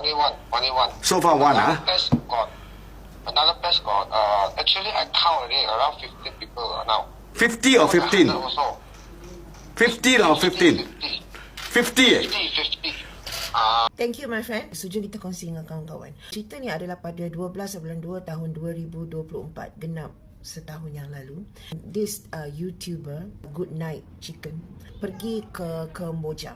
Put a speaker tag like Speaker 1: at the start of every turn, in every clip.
Speaker 1: Only one.
Speaker 2: So far one,
Speaker 1: Another batch got, actually I count already around 15 people now.
Speaker 2: 50 or 15?
Speaker 1: Also.
Speaker 2: 15 or 15? 50 eh?
Speaker 1: 50.
Speaker 3: Thank you my friend. Sujun kita kongsi dengan kawan-kawan. Cerita ni adalah pada 12 bulan 2 tahun 2024, genap setahun yang lalu. This YouTuber, Good Night Chicken, pergi ke Kamboja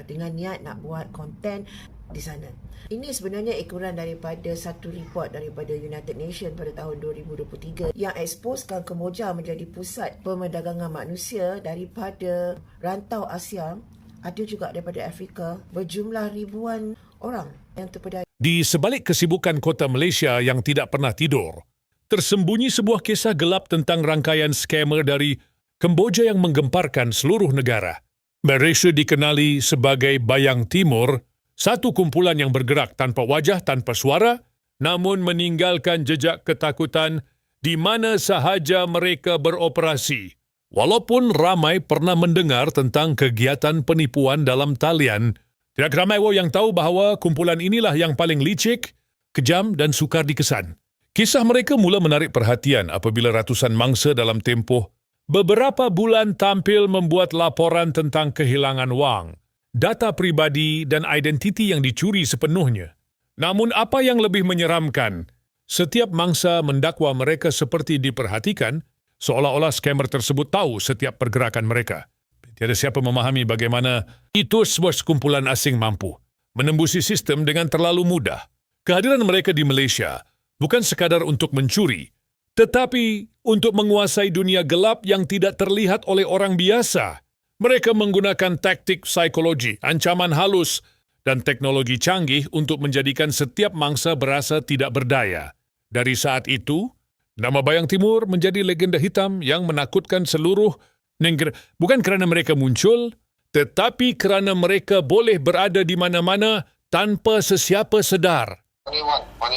Speaker 3: dengan niat nak buat konten di sana. Ini sebenarnya ekoran daripada satu report daripada United Nations pada tahun 2023 yang exposekan Kamboja menjadi pusat perdagangan manusia daripada rantau Asia, ada juga daripada Afrika, berjumlah ribuan orang yang terpedaya.
Speaker 4: Di sebalik kesibukan kota Malaysia yang tidak pernah tidur, tersembunyi sebuah kisah gelap tentang rangkaian skamer dari Kemboja yang menggemparkan seluruh negara. Malaysia dikenali sebagai Bayang Timur, satu kumpulan yang bergerak tanpa wajah, tanpa suara, namun meninggalkan jejak ketakutan di mana sahaja mereka beroperasi. Walaupun ramai pernah mendengar tentang kegiatan penipuan dalam talian, tidak ramai yang tahu bahawa kumpulan inilah yang paling licik, kejam dan sukar dikesan. Kisah mereka mula menarik perhatian apabila ratusan mangsa dalam tempoh beberapa bulan tampil membuat laporan tentang kehilangan wang, data pribadi dan identiti yang dicuri sepenuhnya. Namun apa yang lebih menyeramkan, setiap mangsa mendakwa mereka seperti diperhatikan, seolah-olah skamer tersebut tahu setiap pergerakan mereka. Tiada siapa memahami bagaimana itu sebuah sekumpulan asing mampu menembusi sistem dengan terlalu mudah. Kehadiran mereka di Malaysia bukan sekadar untuk mencuri, tetapi untuk menguasai dunia gelap yang tidak terlihat oleh orang biasa. Mereka menggunakan taktik psikologi, ancaman halus, dan teknologi canggih untuk menjadikan setiap mangsa berasa tidak berdaya. Dari saat itu, nama Bayang Timur menjadi legenda hitam yang menakutkan seluruh negara. Bukan kerana mereka muncul, tetapi kerana mereka boleh berada di mana-mana tanpa sesiapa sedar.
Speaker 1: Only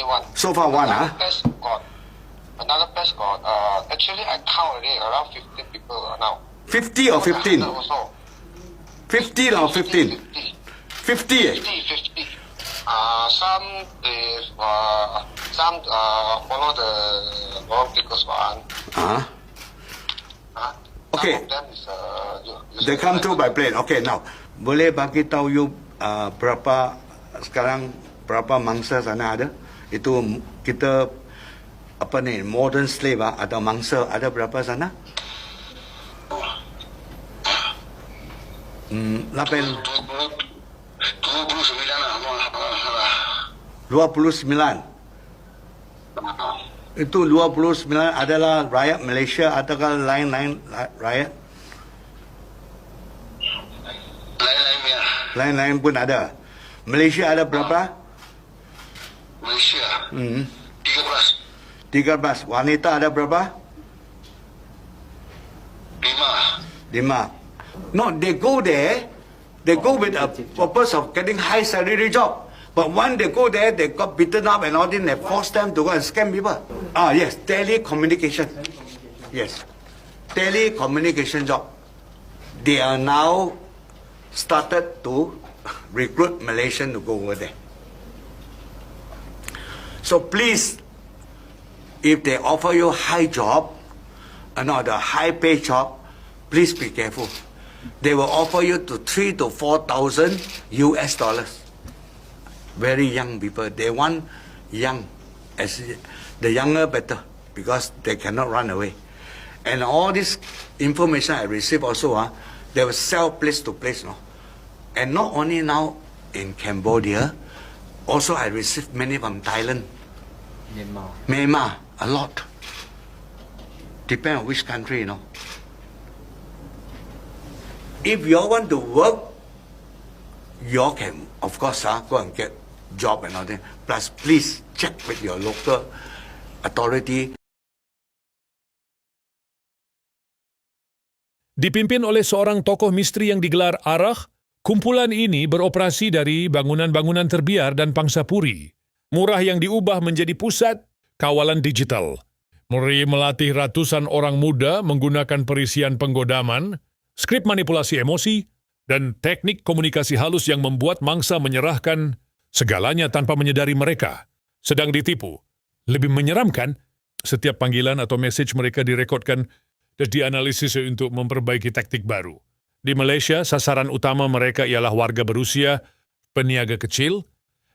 Speaker 1: one.
Speaker 2: So far one,
Speaker 1: Another batch got, actually I count already around 15 people now.
Speaker 2: 50 or 15?
Speaker 1: Also.
Speaker 2: 15 or 15? 50 eh?
Speaker 1: 50. Some is, some follow the law because one.
Speaker 2: Okay.
Speaker 1: Some of them is,
Speaker 2: They come through by plane. Okay, now, boleh bagi tahu you berapa sekarang, berapa mangsa sana ada? Itu kita, apa ni, modern slave atau mangsa ada berapa sana? 29 Itu 29 adalah rakyat Malaysia ataukah lain-lain rakyat? Lain-lain pun ada. Malaysia ada berapa?
Speaker 1: Malaysia.
Speaker 2: 13. Wanita ada berapa? 5. No, they go there with a purpose of getting high salary job. But when they go there, they got beaten up and all this, and they force them to go and scam people. Yes, telecommunication. Yes, telecommunication job. They are now started to recruit Malaysians to go over there. So please, if they offer you high job, not a high pay job, please be careful. They will offer you to 3,000 to 4,000 US dollars. Very young people. They want young. As the younger better, because they cannot run away. And all this information I receive also, they will sell place to place. No? And not only now in Cambodia, also I receive many from Thailand. Myanmar, a lot. Depend on which country, you know. If you all want to work, you all can, of course, go and get job and all that. Plus, please check with your local authority.
Speaker 4: Dipimpin oleh seorang tokoh misteri yang digelar Arah, kumpulan ini beroperasi dari bangunan-bangunan terbiar dan pangsapuri. Murah yang diubah menjadi pusat kawalan digital. Mereka melatih ratusan orang muda menggunakan perisian penggodaman, skrip manipulasi emosi, dan teknik komunikasi halus yang membuat mangsa menyerahkan segalanya tanpa menyedari mereka sedang ditipu. Lebih menyeramkan, setiap panggilan atau mesej mereka direkodkan dan dianalisis untuk memperbaiki taktik baru. Di Malaysia, sasaran utama mereka ialah warga berusia, peniaga kecil,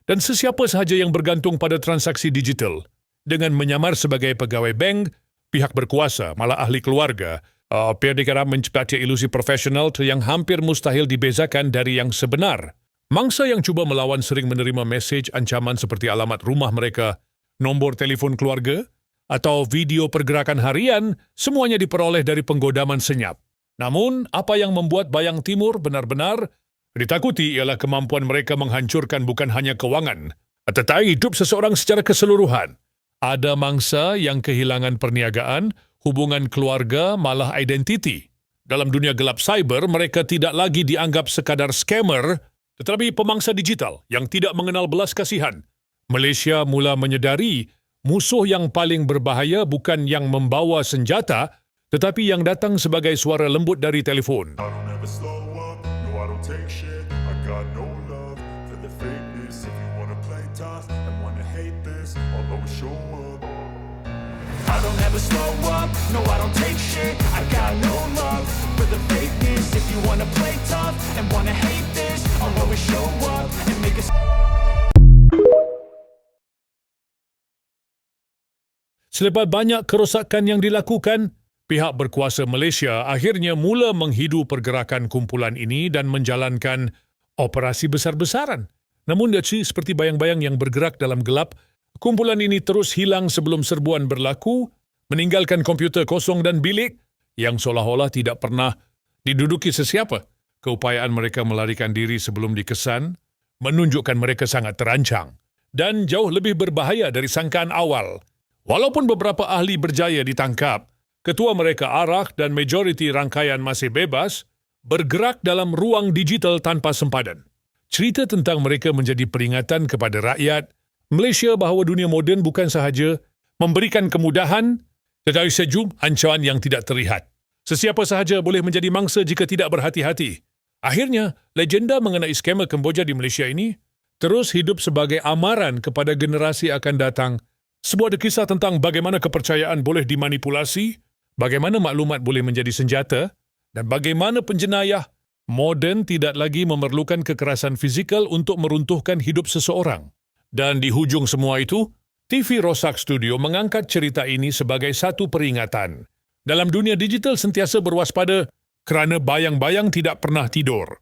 Speaker 4: dan sesiapa sahaja yang bergantung pada transaksi digital. Dengan menyamar sebagai pegawai bank, pihak berkuasa, malah ahli keluarga, pihak dikira menciptakan ilusi profesional yang hampir mustahil dibezakan dari yang sebenar. Mangsa yang cuba melawan sering menerima mesej ancaman seperti alamat rumah mereka, nombor telefon keluarga, atau video pergerakan harian, semuanya diperoleh dari penggodaman senyap. Namun, apa yang membuat Bayang Timur benar-benar ditakuti ialah kemampuan mereka menghancurkan bukan hanya kewangan, tetapi hidup seseorang secara keseluruhan. Ada mangsa yang kehilangan perniagaan, hubungan keluarga, malah identiti. Dalam dunia gelap cyber, mereka tidak lagi dianggap sekadar scammer, tetapi pemangsa digital yang tidak mengenal belas kasihan. Malaysia mula menyedari musuh yang paling berbahaya bukan yang membawa senjata, tetapi yang datang sebagai suara lembut dari telefon.
Speaker 5: I don't ever slow up, no I don't take shit. I got no love for the fakeness. If you wanna play tough and wanna hate this, I'll always show up. I don't ever slow up, no I don't take shit. I got no love for the fakeness. If you wanna play tough and wanna hate this, I'll always show up and make a
Speaker 4: Selepas banyak kerosakan yang dilakukan, pihak berkuasa Malaysia akhirnya mula menghidu pergerakan kumpulan ini dan menjalankan operasi besar-besaran. Namun seperti bayang-bayang yang bergerak dalam gelap, kumpulan ini terus hilang sebelum serbuan berlaku, meninggalkan komputer kosong dan bilik yang seolah-olah tidak pernah diduduki sesiapa. Keupayaan mereka melarikan diri sebelum dikesan menunjukkan mereka sangat terancang dan jauh lebih berbahaya dari sangkaan awal. Walaupun beberapa ahli berjaya ditangkap, ketua mereka Arak dan majoriti rangkaian masih bebas, bergerak dalam ruang digital tanpa sempadan. Cerita tentang mereka menjadi peringatan kepada rakyat Malaysia bahawa dunia moden bukan sahaja memberikan kemudahan, tetapi sejuk ancaman yang tidak terlihat. Sesiapa sahaja boleh menjadi mangsa jika tidak berhati-hati. Akhirnya, legenda mengenai skamer Kemboja di Malaysia ini terus hidup sebagai amaran kepada generasi akan datang. Sebuah kisah tentang bagaimana kepercayaan boleh dimanipulasi, bagaimana maklumat boleh menjadi senjata, dan bagaimana penjenayah moden tidak lagi memerlukan kekerasan fizikal untuk meruntuhkan hidup seseorang. Dan di hujung semua itu, TV Rosak Studio mengangkat cerita ini sebagai satu peringatan. Dalam dunia digital sentiasa berwaspada kerana bayang-bayang tidak pernah tidur.